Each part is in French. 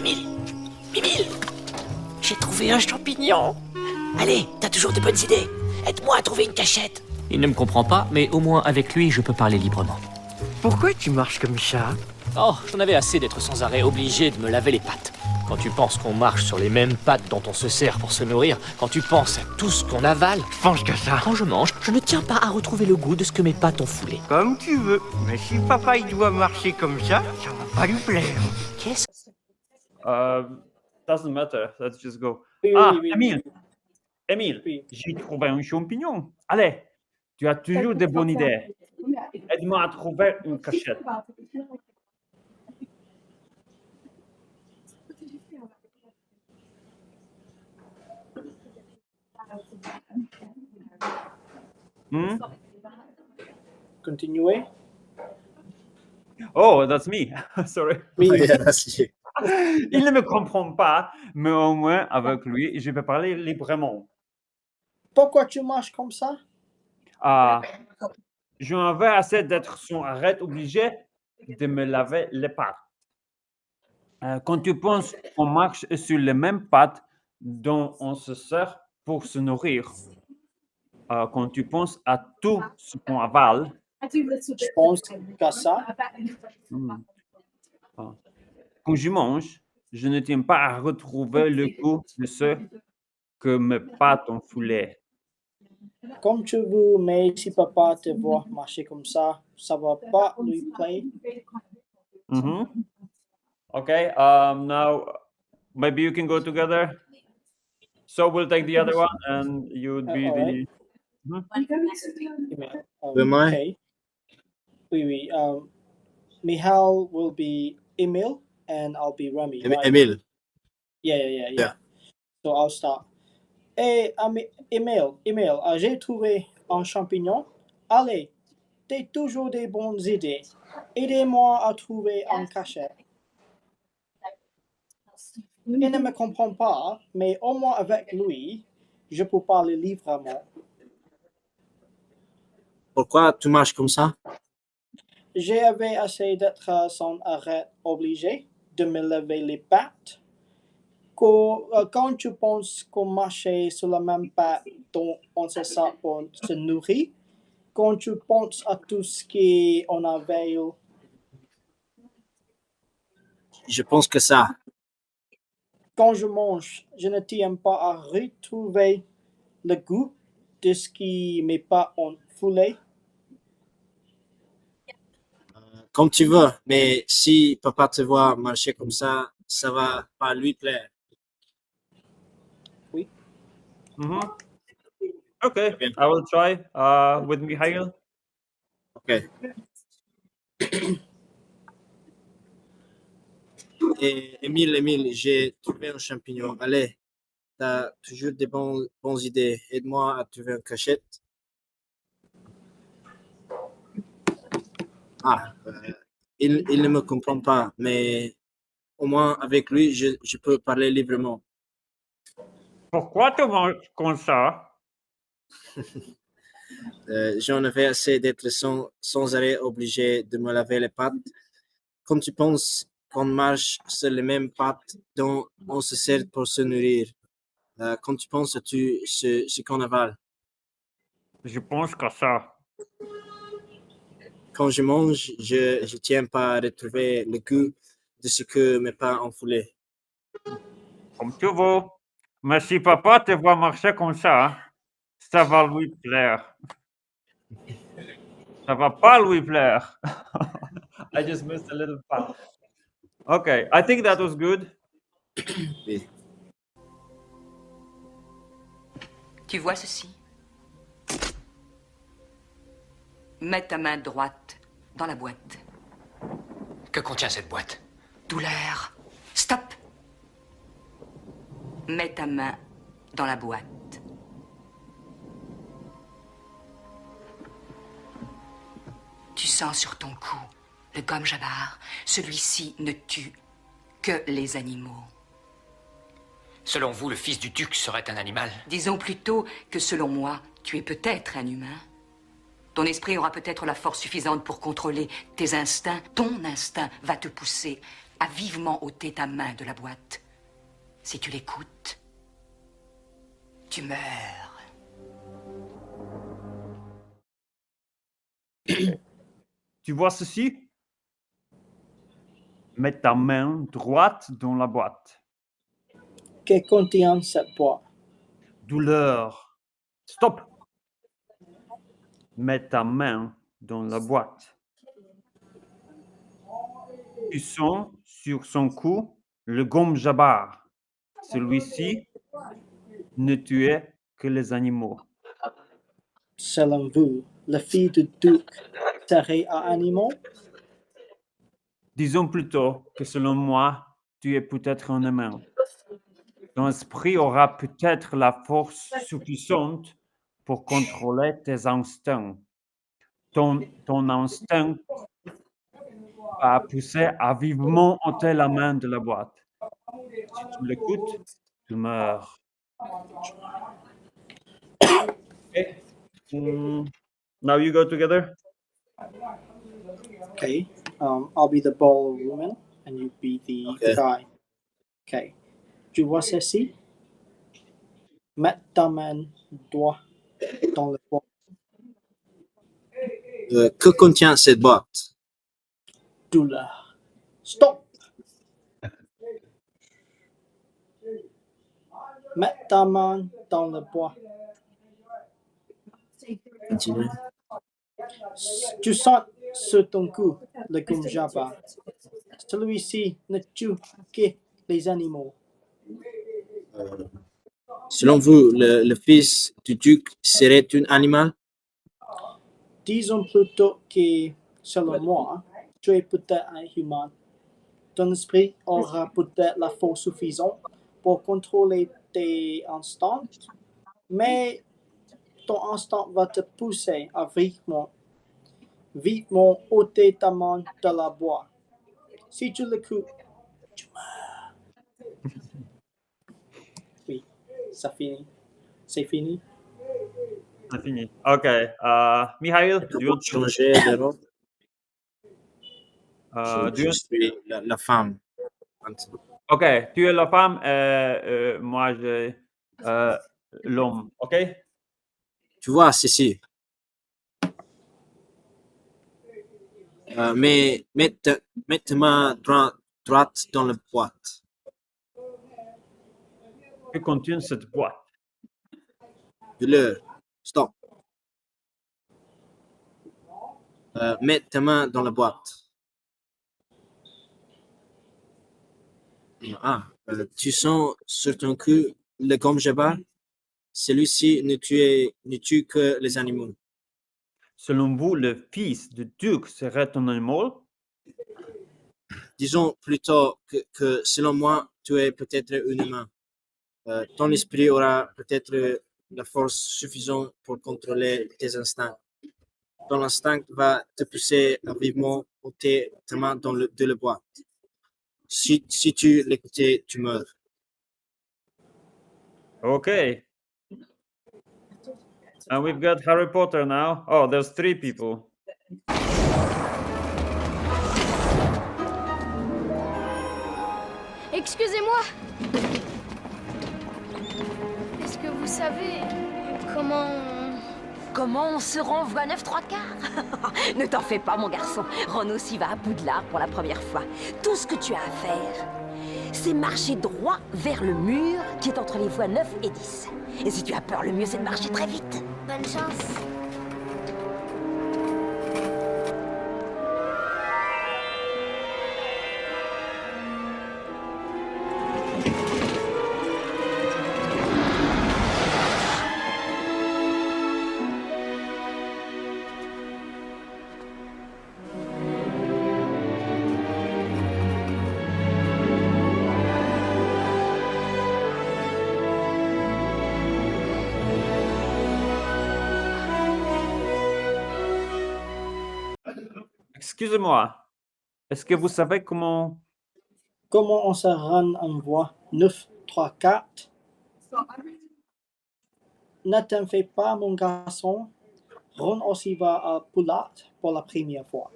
Mimile, Mimile, j'ai trouvé un champignon. Allez, t'as toujours de bonnes idées. Aide-moi à trouver une cachette. Il ne me comprend pas, mais au moins avec lui, je peux parler librement. Pourquoi tu marches comme ça? Oh, j'en avais assez d'être sans arrêt obligé de me laver les pattes. Quand tu penses qu'on marche sur les mêmes pattes dont on se sert pour se nourrir, quand tu penses à tout ce qu'on avale, Pense que ça. quand je mange, je ne tiens pas à retrouver le goût de ce que mes pattes ont foulé. Comme tu veux. Mais si papa il doit marcher comme ça va pas lui plaire. Qu'est-ce Doesn't matter, let's just go. Oui, Ah, oui, oui, Émile, oui. Émile, Oui. j'ai trouvé un champignon. Allez, tu as toujours des bonnes idées. Aide-moi à trouver une cachette. Hmm? Continuez. Oh, that's me. Sorry. Oui, Il ne me comprend pas, mais au moins avec lui, je vais parler librement. pourquoi tu marches comme ça? Ah, j'en avais assez d'être sans arrêt obligé de me laver les pattes. Quand tu penses qu'on marche sur les mêmes pattes dont on se sert pour se nourrir, quand tu penses à tout ce qu'on avale, Je pense qu'à ça. quand je mange, je ne tiens pas à retrouver le goût de ce que mes pattes ont foulé. Comme tu veux, mais si papa te voit marcher comme ça va pas lui plaire. Mhm. Okay, now maybe you can go together. So we'll take the other one and you would be Alright. the... Am I? Okay. Oui, oui. Michal will be Emil and I'll be Remy. right? Emile. Yeah. Yeah. So I'll start. Hey, Emil, j'ai trouvé un champignon. Allez, t'as toujours des bonnes idées. Aidez-moi à trouver un cachet. Il ne me comprend pas, mais au moins avec lui, je peux parler librement. Pourquoi tu marches comme ça? J'avais assez d'être sans arrêt obligé de me lever les pattes. Quand tu penses qu'on marchait sur la même patte dont on se sert pour se nourrir, quand tu penses à tout ce qu'on avale, Je pense que ça. quand je mange, je ne tiens pas à retrouver le goût de ce qui mes pas ont foulé. Comme tu veux, mais si papa te voit marcher comme ça va pas lui plaire. Mhm. Okay, Bien. I will try with Michael. Ok. Et Émile, j'ai trouvé un champignon. Allez, t'as toujours des bonnes idées. Aide-moi à trouver une cachette. Ah, il ne me comprend pas, mais au moins avec lui, je peux parler librement. Pourquoi tu manges comme ça? J'en avais assez d'être sans arrêt obligé de me laver les pattes. Comme tu penses qu'on marche sur les mêmes pattes dont on se sert pour se nourrir, quand tu penses à ce qu'on avale. Je pense que ça. Quand je mange, je tiens pas à retrouver le goût de ce que mes pas ont foulé. Comme tu veux. Mais si papa te voit marcher comme ça va lui plaire. Ça va pas lui plaire. I just missed a little part. Okay, I think that was good. Oui. Tu vois ceci? Mets ta main droite dans la boîte. Que contient cette boîte? Douleur. Stop. Mets ta main dans la boîte. Tu sens sur ton cou le gomme jabbar. Celui-ci ne tue que les animaux. Selon vous, le fils du duc serait un animal? Disons plutôt que selon moi, tu es peut-être un humain. Ton esprit aura peut-être la force suffisante pour contrôler tes instincts. Ton instinct va te pousser a vivement ôté ta main de la boîte. Si tu l'écoutes, tu meurs. Tu vois ceci? Mets ta main droite dans la boîte. Que contient cette boîte? Douleur. Stop. Mets ta main dans la boîte. Tu sens sur son cou le gomme jabbar. Celui-ci ne tuait que les animaux. Selon vous, la fille du duc serait un animal? Disons plutôt que selon moi, tu es peut-être un humain. Ton esprit aura peut-être la force suffisante pour contrôler tes instincts. Ton instinct va pousser à vivement ôter la main de la boîte. Si tu l'écoutes, tu meurs. Okay. Now you go together. Okay. I'll be the ballwoman and you be the Okay. guy. Okay. Tu vois ceci? Mets ta main droite dans le boîte. Que contient cette boîte? Douleur. Stop! Mets ta main dans le bois. Continue. Tu sens sur ton cou le gomme jabbar. Celui-ci ne tue que les animaux. Selon vous, le fils du duc serait un animal? Disons plutôt que, selon moi, tu es peut-être un humain. Ton esprit aura peut-être la force suffisante pour contrôler tes instincts, mais ton instinct va te pousser à vivement ôter ta main de la boîte. Si tu l'écoutes, tu meurs. Oui, ça finit. C'est fini. C'est fini. OK. Mihail, du want to- Changer de rôle? do you- Je suis la femme. OK. Tu es la femme et moi, je l'homme. OK? Tu vois, ceci. Mais mets ta main droite dans la boîte. Que contient cette boîte? Douleur. Stop. Mets ta main dans la boîte. Tu sens sur ton cou le gomme jabbar? Celui-ci ne tue que les animaux. Selon vous, le fils du duc serait un animal? Disons plutôt que selon moi, tu es peut-être un humain. Ton esprit aura peut-être la force suffisante pour contrôler tes instincts. Ton instinct va te pousser à vivement ôter ta main de la boîte. Si tu l'écoutes, tu meurs. Okay. And we've got Harry Potter now. Oh, there's 3 people. Excusez-moi. Est-ce que vous savez comment... Comment on se rend voie 9 3 quarts? Ne t'en fais pas, mon garçon. Ron aussi va à Poudlard pour la première fois. Tout ce que tu as à faire, c'est marcher droit vers le mur qui est entre les voies 9 et 10. Et si tu as peur, le mieux c'est de marcher très vite. Bonne chance. Excusez-moi. Est-ce que vous savez comment... Comment on se rend en voie 9, 3, 4? Ne t'en fais pas, mon garçon. Ron aussi va à Poudlard pour la première fois.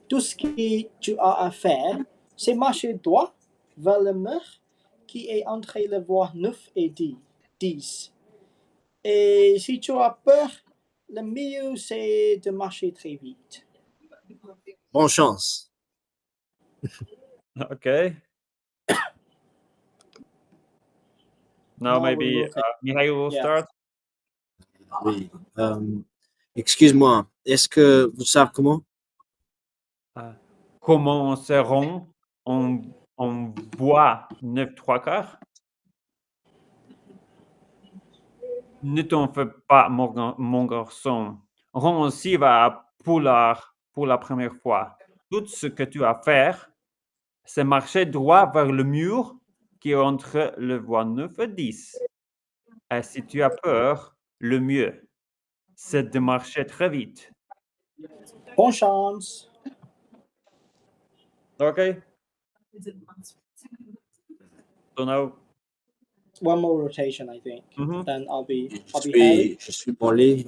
Tout ce que tu as à faire, c'est marcher droit vers le mur qui est entre les voies 9 et 10. Et si tu as peur, le mieux c'est de marcher très vite. Bonne chance. Okay. Now Now maybe we'll rotate. Mihail will Yeah. start. Oui. Excuse-moi, est-ce que vous savez comment? Comment on se rend en voie 9 3 quarts? Ne t'en fais pas, mon garçon. Ron aussi va à Poulard pour la première fois. Tout ce que tu as à faire, c'est marcher droit vers le mur qui est entre le voie 9 et 10. Et si tu as peur, le mieux, c'est de marcher très vite. Bonne chance. Okay? So now, One more rotation, I think. Mhm. Then I'll be Harry. Je suis Molly.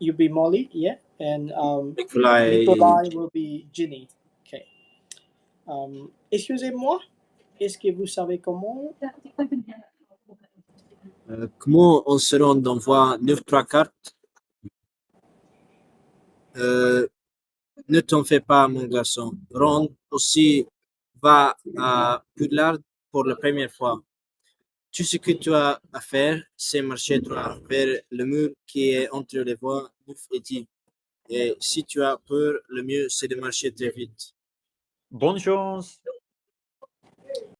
You'll be Molly, yeah, and Nikolai. Nikolai will be Ginny. Okay. Excusez-moi, est-ce que vous savez comment? Comment on se rend dans voie 9 3 quarts? Ne t'en fais pas, mon garçon. Ron aussi va à Poudlard pour la première fois. Tout ce que tu as à faire, c'est marcher droit vers le mur qui est entre les voies 9 et 10. Et si tu as peur, le mieux, c'est de marcher très vite. bonne chance.